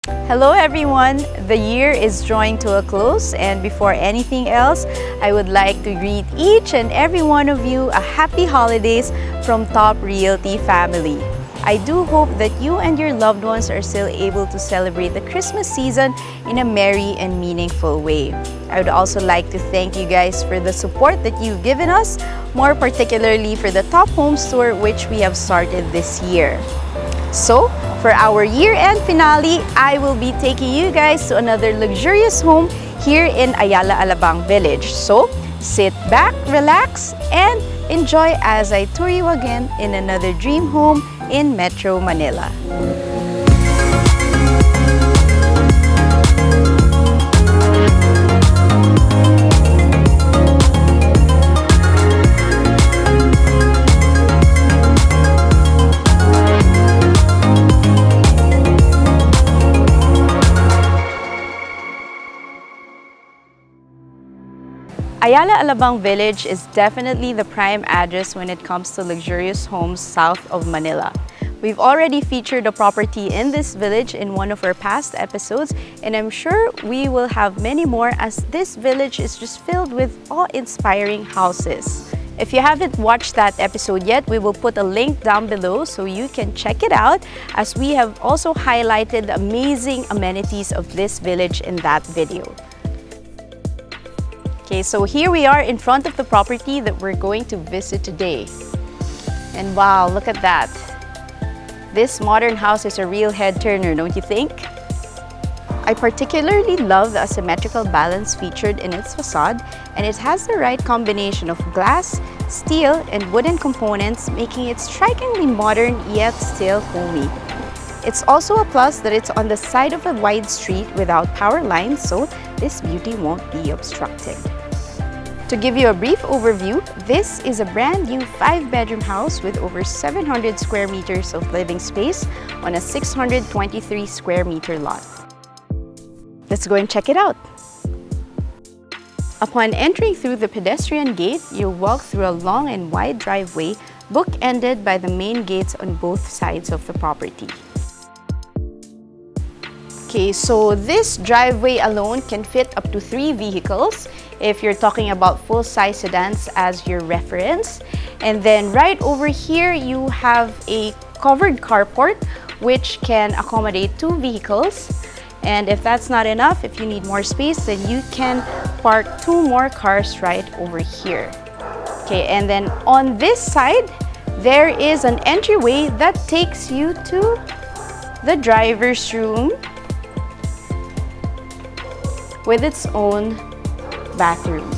Hello everyone! The year is drawing to a close, and before anything else, I would like to greet each and every one of you a happy holidays from Top Realty family. I do hope that you and your loved ones are still able to celebrate the Christmas season in a merry and meaningful way. I would also like to thank you guys for the support that you've given us, more particularly for the Top Homes Tour which we have started this year. So, for our year-end finale, I will be taking you guys to another luxurious home here in Ayala Alabang village. So, sit back, relax, and enjoy as I tour you again in another dream home in Metro Manila. Ayala Alabang Village is definitely the prime address when it comes to luxurious homes south of Manila. We've already featured a property in this village in one of our past episodes, and I'm sure we will have many more as this village is just filled with awe-inspiring houses. If you haven't watched that episode yet, we will put a link down below so you can check it out, as we have also highlighted the amazing amenities of this village in that video. Okay, so here we are in front of the property that we're going to visit today. And wow, look at that. This modern house is a real head-turner, don't you think? I particularly love the asymmetrical balance featured in its facade, and it has the right combination of glass, steel, and wooden components, making it strikingly modern yet still homey. It's also a plus that it's on the side of a wide street without power lines, so this beauty won't be obstructed. To give you a brief overview, this is a brand new 5-bedroom house with over 700 square meters of living space on a 623 square meter lot. Let's go and check it out. Upon entering through the pedestrian gate, you'll walk through a long and wide driveway bookended by the main gates on both sides of the property. Okay, so this driveway alone can fit up to 3 vehicles if you're talking about full-size sedans as your reference. And then right over here, you have a covered carport which can accommodate 2 vehicles. And if that's not enough, if you need more space, then you can park 2 more cars right over here. Okay, and then on this side, there is an entryway that takes you to the driver's room with its own bathroom.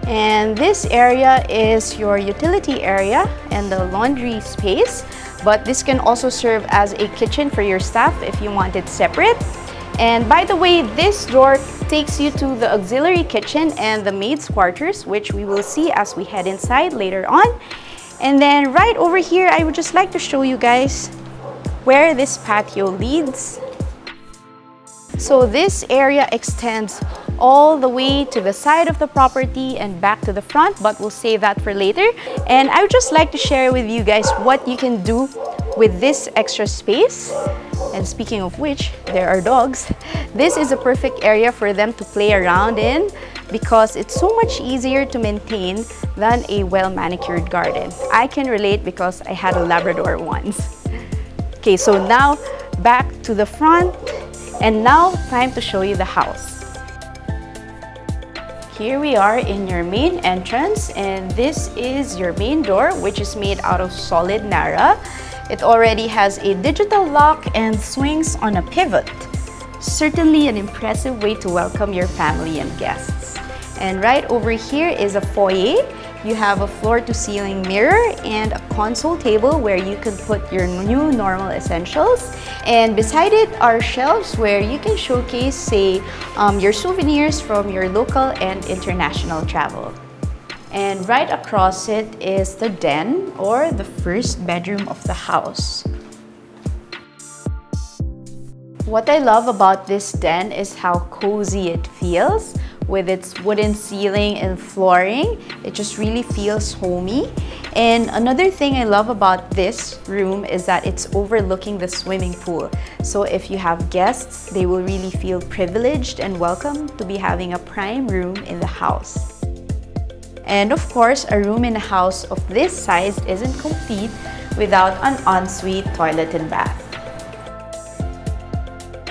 And this area is your utility area and the laundry space, but this can also serve as a kitchen for your staff if you want it separate. And by the way, this door takes you to the auxiliary kitchen and the maid's quarters, which we will see as we head inside later on. And then right over here, I would just like to show you guys where this patio leads. So this area extends all the way to the side of the property and back to the front, but we'll save that for later. And I would just like to share with you guys what you can do with this extra space. And speaking of which, there are dogs. This is a perfect area for them to play around in because it's so much easier to maintain than a well-manicured garden. I can relate because I had a Labrador once. Okay, so now back to the front, and now time to show you the house. Here we are in your main entrance, and this is your main door, which is made out of solid Nara. It already has a digital lock and swings on a pivot. Certainly an impressive way to welcome your family and guests. And right over here is a foyer. You have a floor-to-ceiling mirror and a console table where you can put your new normal essentials. And beside it are shelves where you can showcase, say, your souvenirs from your local and international travel. And right across it is the den, or the first bedroom of the house. What I love about this den is how cozy it feels. With its wooden ceiling and flooring, it just really feels homey. And another thing I love about this room is that it's overlooking the swimming pool. So if you have guests, they will really feel privileged and welcome to be having a prime room in the house. And of course, a room in a house of this size isn't complete without an ensuite toilet and bath.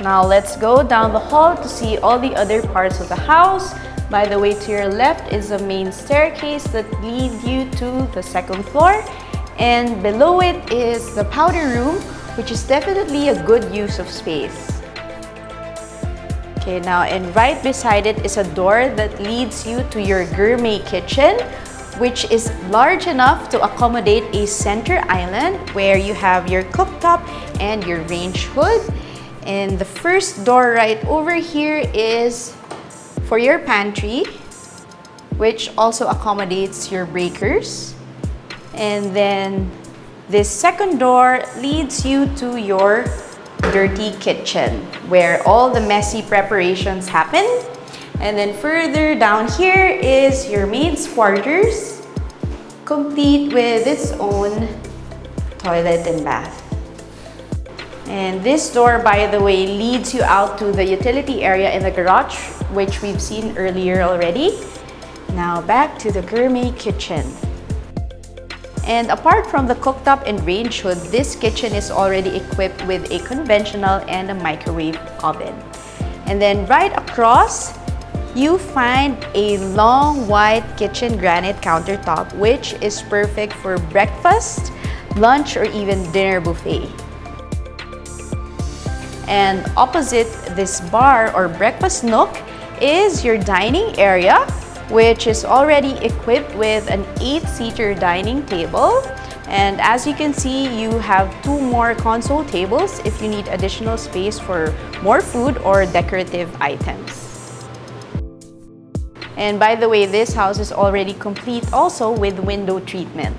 Now let's go down the hall to see all the other parts of the house. By the way, to your left is a main staircase that leads you to the second floor. And below it is the powder room, which is definitely a good use of space. Okay, now and right beside it is a door that leads you to your gourmet kitchen, which is large enough to accommodate a center island where you have your cooktop and your range hood. And the first door right over here is for your pantry, which also accommodates your breakers. And then this second door leads you to your dirty kitchen, where all the messy preparations happen. And then further down here is your maid's quarters, complete with its own toilet and bath. And this door, by the way, leads you out to the utility area in the garage, which we've seen earlier already. Now back to the gourmet kitchen. And apart from the cooktop and range hood, this kitchen is already equipped with a conventional and a microwave oven. And then right across, you find a long white kitchen granite countertop, which is perfect for breakfast, lunch, or even dinner buffet. And opposite this bar or breakfast nook is your dining area, which is already equipped with an 8-seater dining table. And as you can see, you have 2 more console tables if you need additional space for more food or decorative items. And by the way, this house is already complete also with window treatment.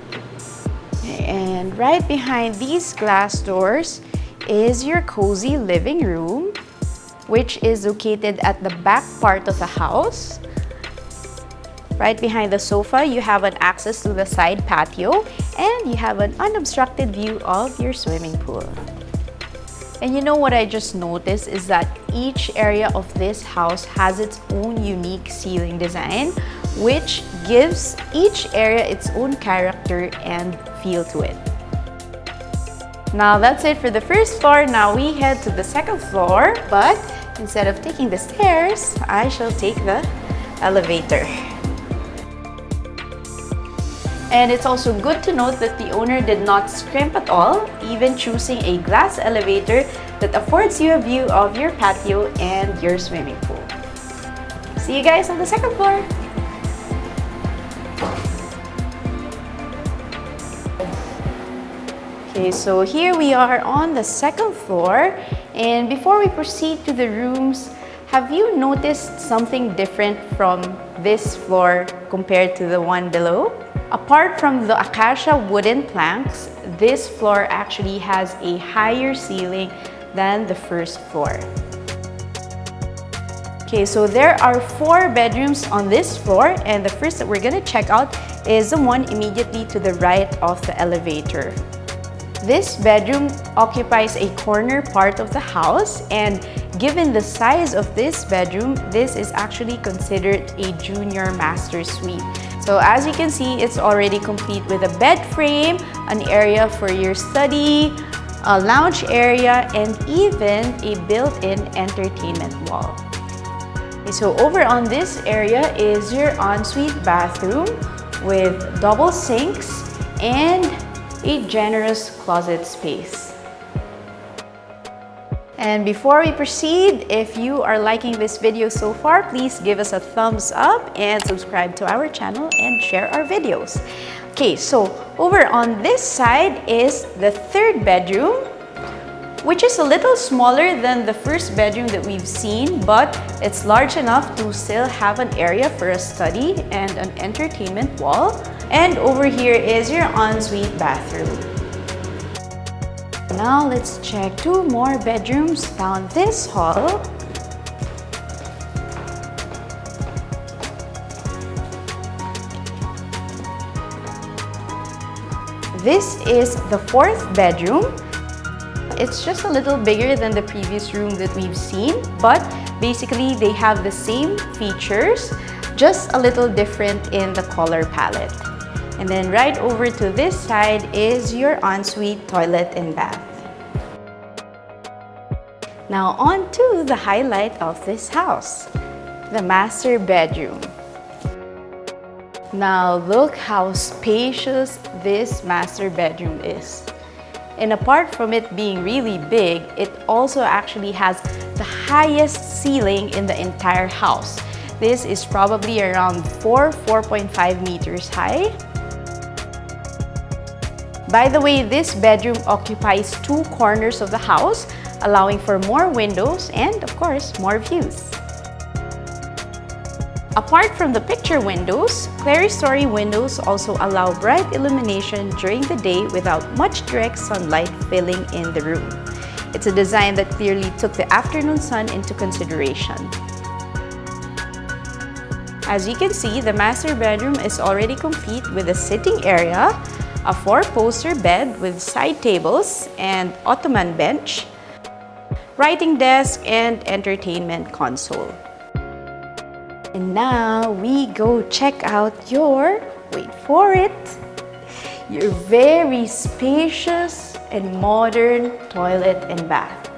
And right behind these glass doors is your cozy living room, which is located at the back part of the house. Right behind the sofa, you have an access to the side patio, and you have an unobstructed view of your swimming pool. And you know what I just noticed is that each area of this house has its own unique ceiling design, which gives each area its own character and feel to it. Now that's it for the first floor. Now we head to the second floor, but instead of taking the stairs, I shall take the elevator. And it's also good to note that the owner did not scrimp at all, even choosing a glass elevator that affords you a view of your patio and your swimming pool. See you guys on the second floor. Okay, so here we are on the second floor, and before we proceed to the rooms, have you noticed something different from this floor compared to the one below? Apart from the acacia wooden planks, this floor actually has a higher ceiling than the first floor. Okay, so there are 4 bedrooms on this floor, and the first that we're gonna check out is the one immediately to the right of the elevator. This bedroom occupies a corner part of the house, and given the size of this bedroom, this is actually considered a junior master suite. So as you can see, it's already complete with a bed frame, an area for your study, a lounge area, and even a built-in entertainment wall. Okay, so over on this area is your ensuite bathroom with double sinks and a generous closet space. And before we proceed, if you are liking this video so far, please give us a thumbs up and subscribe to our channel and share our videos. Okay, so over on this side is the third bedroom, which is a little smaller than the first bedroom that we've seen, but it's large enough to still have an area for a study and an entertainment wall. And over here is your ensuite bathroom. Now let's check 2 more bedrooms down this hall. This is the fourth bedroom. It's just a little bigger than the previous room that we've seen, but basically they have the same features, just a little different in the color palette. And then right over to this side is your ensuite toilet and bath. Now on to the highlight of this house, the master bedroom. Now look how spacious this master bedroom is. And apart from it being really big, it also actually has the highest ceiling in the entire house. This is probably around 4.5 meters high. By the way, this bedroom occupies 2 corners of the house, allowing for more windows and, of course, more views. Apart from the picture windows, clerestory windows also allow bright illumination during the day without much direct sunlight filling in the room. It's a design that clearly took the afternoon sun into consideration. As you can see, the master bedroom is already complete with a sitting area, a 4-poster bed with side tables and ottoman bench, writing desk, and entertainment console. And now we go check out your, wait for it, your very spacious and modern toilet and bath.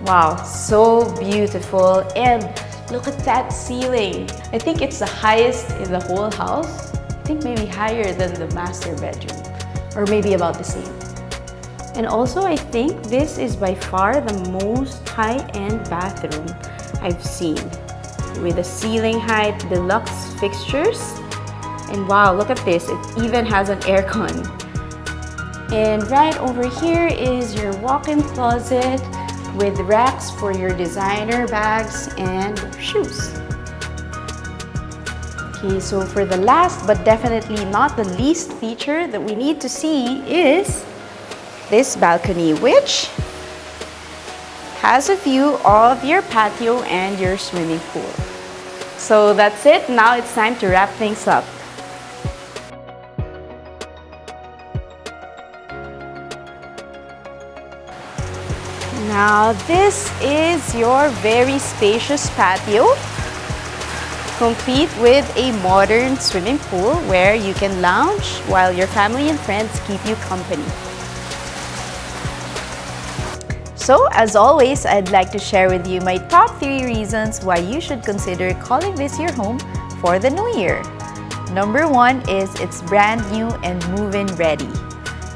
Wow, so beautiful. And look at that ceiling. I think it's the highest in the whole house. I think maybe higher than the master bedroom, or maybe about the same. And also, I think this is by far the most high-end bathroom I've seen, with a ceiling height, deluxe fixtures, and wow, look at this, it even has an aircon. And right over here is your walk-in closet with racks for your designer bags and shoes. Okay, so for the last but definitely not the least feature that we need to see is this balcony, which has a view of your patio and your swimming pool. So that's it. Now it's time to wrap things up. Now this is your very spacious patio, complete with a modern swimming pool where you can lounge while your family and friends keep you company. So, as always, I'd like to share with you my top 3 reasons why you should consider calling this your home for the new year. Number 1 is it's brand new and move-in ready.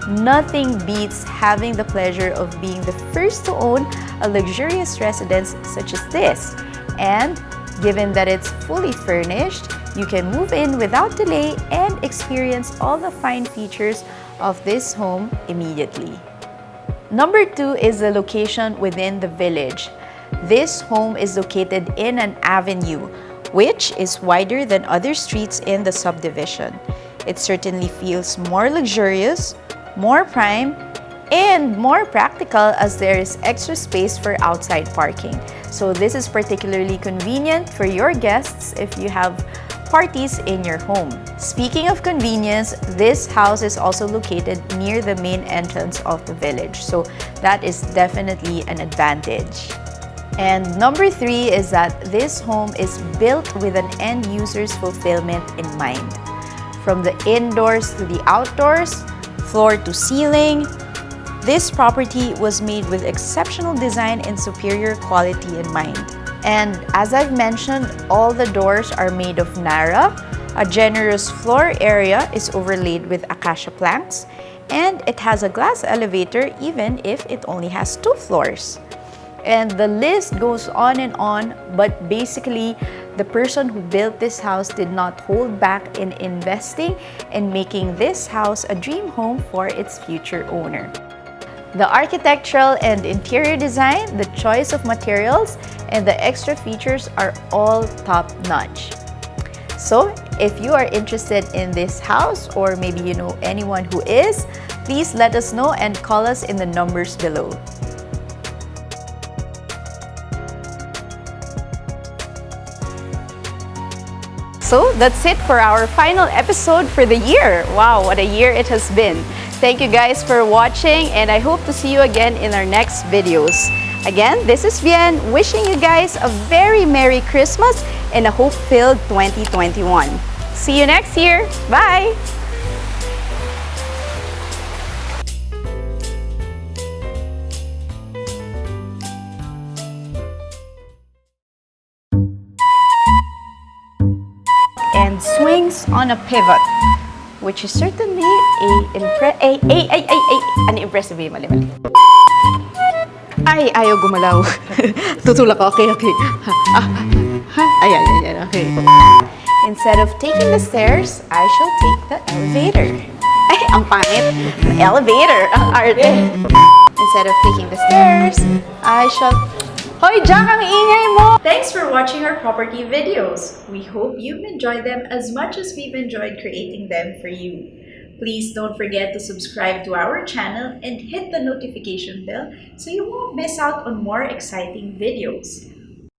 Nothing beats having the pleasure of being the first to own a luxurious residence such as this. And given that it's fully furnished, you can move in without delay and experience all the fine features of this home immediately. Number 2 is the location within the village. This home is located in an avenue, which is wider than other streets in the subdivision. It certainly feels more luxurious, more prime, and more practical as there is extra space for outside parking. So this is particularly convenient for your guests if you have parties in your home. Speaking of convenience, this house is also located near the main entrance of the village, so that is definitely an advantage. And number 3 is that this home is built with an end user's fulfillment in mind. From the indoors to the outdoors, floor to ceiling, this property was made with exceptional design and superior quality in mind. And as I've mentioned, all the doors are made of Nara. A generous floor area is overlaid with acacia planks, and it has a glass elevator even if it only has 2 floors. And the list goes on and on, but basically, the person who built this house did not hold back in investing and making this house a dream home for its future owner. The architectural and interior design, the choice of materials, and the extra features are all top-notch. So, if you are interested in this house, or maybe you know anyone who is, please let us know and call us in the numbers below. So that's it for our final episode for the year. Wow, what a year it has been. Thank you guys for watching, and I hope to see you again in our next videos. Again, this is Bien, wishing you guys a very Merry Christmas and a hope-filled 2021. See you next year. Bye! And swings on a pivot, which is certainly an impressive way. Mali. Ay, ayaw gumalaw. Tutulak ko. Okay. Ayan. Okay. Instead of taking the stairs, I shall take the elevator. Ay, ang pangit. Elevator, ang arte. Instead of taking the stairs, I shall... Hoy, Jack, ang ingay mo! Thanks for watching our property videos. We hope you've enjoyed them as much as we've enjoyed creating them for you. Please don't forget to subscribe to our channel and hit the notification bell so you won't miss out on more exciting videos.